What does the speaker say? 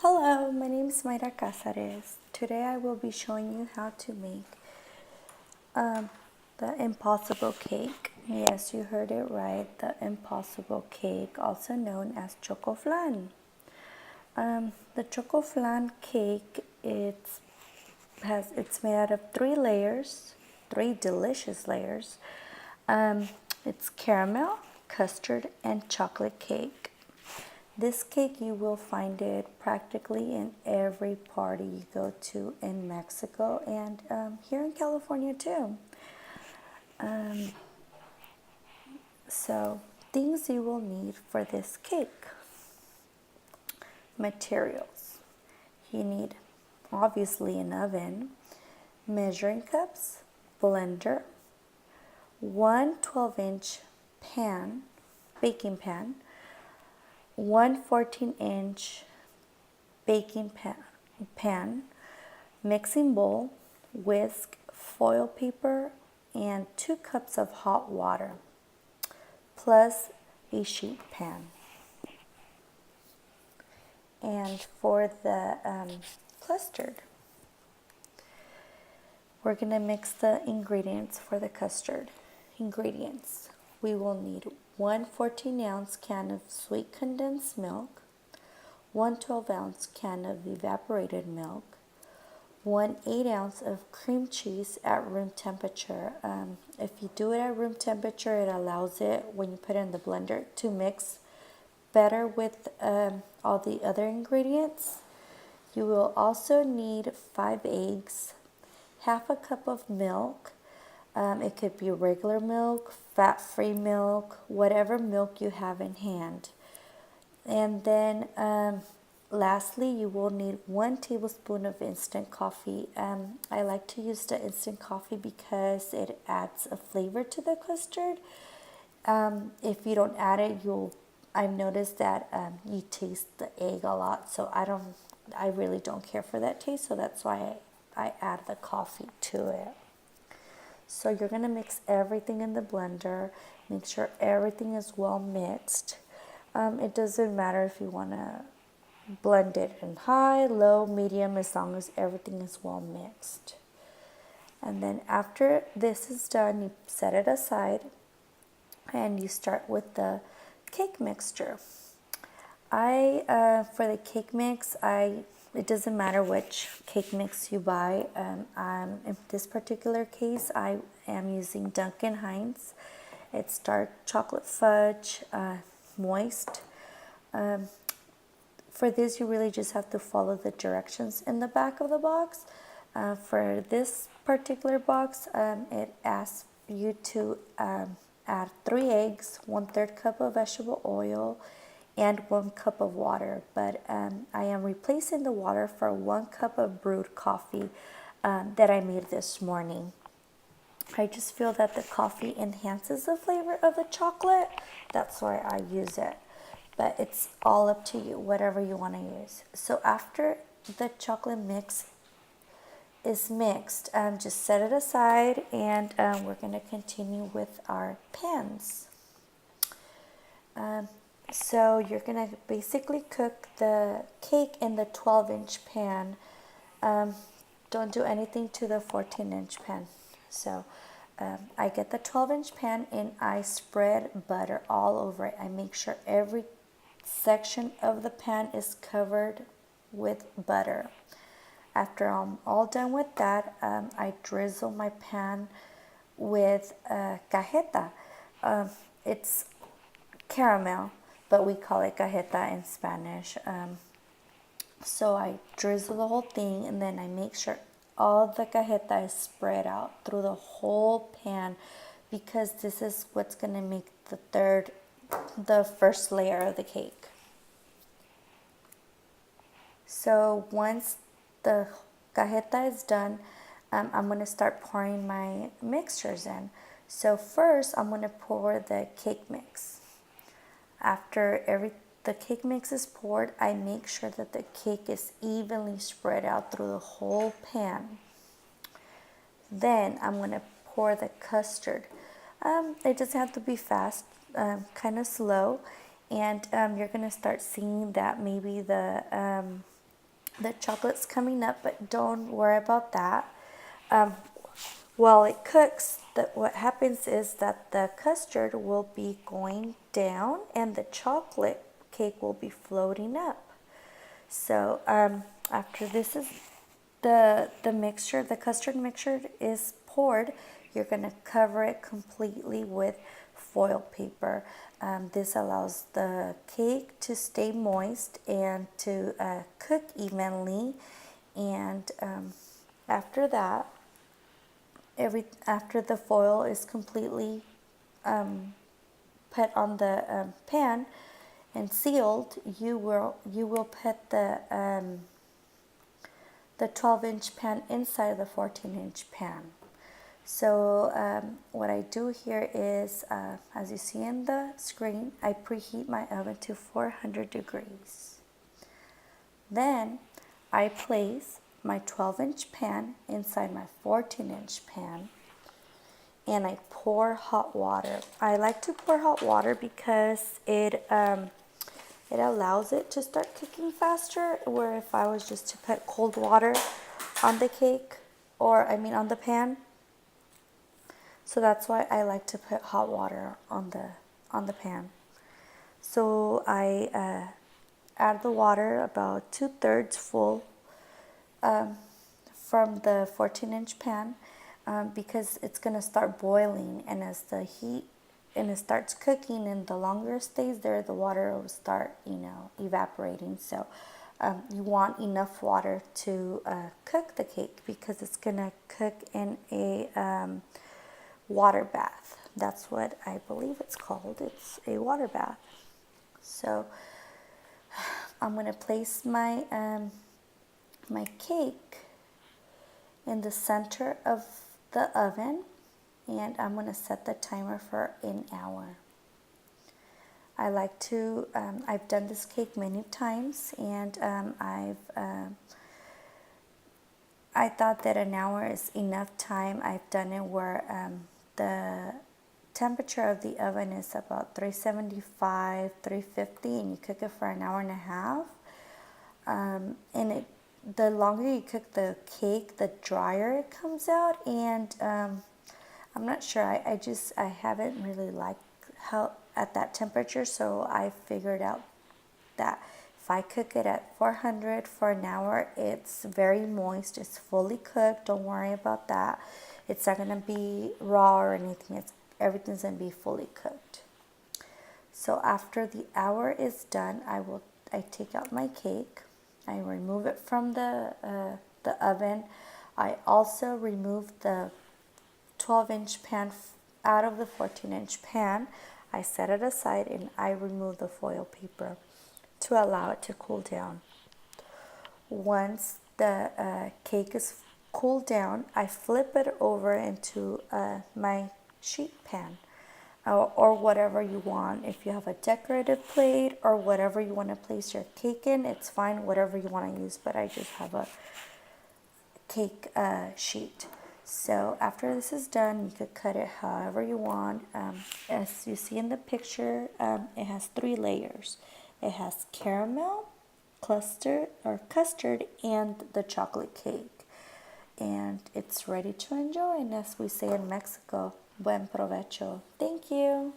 Hello, my name is Maira Cazares. Today I will be showing you how to make the impossible cake. Yes, you heard it right, the impossible cake, also known as Choco-flan. The Choco-flan cake, it's made out of three layers, three delicious layers. It's caramel, custard, and chocolate cake. This cake, you will find it practically in every party you go to in Mexico and here in California too. So, things you will need for this cake. Materials. You need obviously an oven, measuring cups, blender, one 12-inch pan, baking pan, one 14-inch baking pan, mixing bowl, whisk, foil paper, and 2 cups of hot water, plus a sheet pan. And for the custard, we're going to mix the ingredients for the custard. Ingredients. We will need one 14-ounce can of sweet condensed milk, one 12-ounce can of evaporated milk, one 8-ounce of cream cheese at room temperature. If you do it at room temperature, it allows it, when you put it in the blender, to mix better with all the other ingredients. You will also need 5 eggs, half a cup of milk. It could be regular milk, fat-free milk, whatever milk you have in hand. And then lastly, you will need 1 tablespoon of instant coffee. I like to use the instant coffee because it adds a flavor to the custard. If you don't add it, I've noticed that you taste the egg a lot, so I really don't care for that taste, so that's why I add the coffee to it. So you're going to mix everything in the blender. Make sure everything is well mixed. It doesn't matter if you want to blend it in high, low, medium, as long as everything is well mixed. And then after this is done, you set it aside and you start with the cake mixture. For the cake mix, it doesn't matter which cake mix you buy. In this particular case, I am using Duncan Hines. It's dark chocolate fudge, moist. For this, you really just have to follow the directions in the back of the box. For this particular box, it asks you to add 3 eggs, 1/3 cup of vegetable oil, and 1 cup of water. But I am replacing the water for 1 cup of brewed coffee that I made this morning. I just feel that the coffee enhances the flavor of the chocolate. That's why I use it. But it's all up to you, whatever you want to use. So after the chocolate mix is mixed, just set it aside, and we're going to continue with our pans. So you're going to basically cook the cake in the 12-inch pan. Don't do anything to the 14-inch pan. So I get the 12-inch pan and I spread butter all over it. I make sure every section of the pan is covered with butter. After I'm all done with that, I drizzle my pan with cajeta. It's caramel, but we call it cajeta in Spanish. So I drizzle the whole thing, and then I make sure all the cajeta is spread out through the whole pan, because this is what's going to make the first layer of the cake. So once the cajeta is done, I'm going to start pouring my mixtures in. So first, I'm going to pour the cake mix. After the cake mix is poured, I make sure that the cake is evenly spread out through the whole pan. Then I'm going to pour the custard. It doesn't have to be fast, kind of slow. And you're going to start seeing that maybe the The chocolate's coming up, but don't worry about that. Um, while it cooks, what happens is that the custard will be going down and the chocolate cake will be floating up. So after this is the mixture, the custard mixture is poured, you're going to cover it completely with foil paper. This allows the cake to stay moist and to cook evenly. And after that, after the foil is completely put on the pan and sealed, you will put the 12-inch pan inside the 14-inch pan. So what I do here is, as you see in the screen, I preheat my oven to 400 degrees. Then I place my 12-inch pan inside my 14-inch pan and I pour hot water. I like to pour hot water because it allows it to start cooking faster, where if I was just to put cold water on the cake, or I mean on the pan. So that's why I like to put hot water on the pan. So I add the water about 2/3 full from the 14-inch pan because it's going to start boiling, and as the heat and it starts cooking and the longer it stays there, the water will start, evaporating. So you want enough water to cook the cake because it's going to cook in a water bath. That's what I believe it's called. It's a water bath. So I'm going to place my my cake in the center of the oven, and I'm going to set the timer for an hour. I like to, I've done this cake many times, and I thought that an hour is enough time. I've done it where the temperature of the oven is about 375, 350, and you cook it for an hour and a half. The longer you cook the cake, the drier it comes out, and I'm not sure. I haven't really liked how at that temperature, so I figured out that if I cook it at 400 for an hour, it's very moist. It's fully cooked. Don't worry about that. It's not gonna be raw or anything. Everything's gonna be fully cooked. So after the hour is done, I take out my cake. I remove it from the oven. I also remove the 12-inch pan out of the 14-inch pan. I set it aside and I remove the foil paper to allow it to cool down. Once the cake is cooled down, I flip it over into my sheet pan. Or whatever you want. If you have a decorative plate or whatever you want to place your cake in, it's fine, whatever you want to use, but I just have a cake sheet. So after this is done, you could cut it however you want. As you see in the picture, it has 3 layers. It has caramel, custard, and the chocolate cake. And it's ready to enjoy. And as we say in Mexico, buen provecho. Thank you.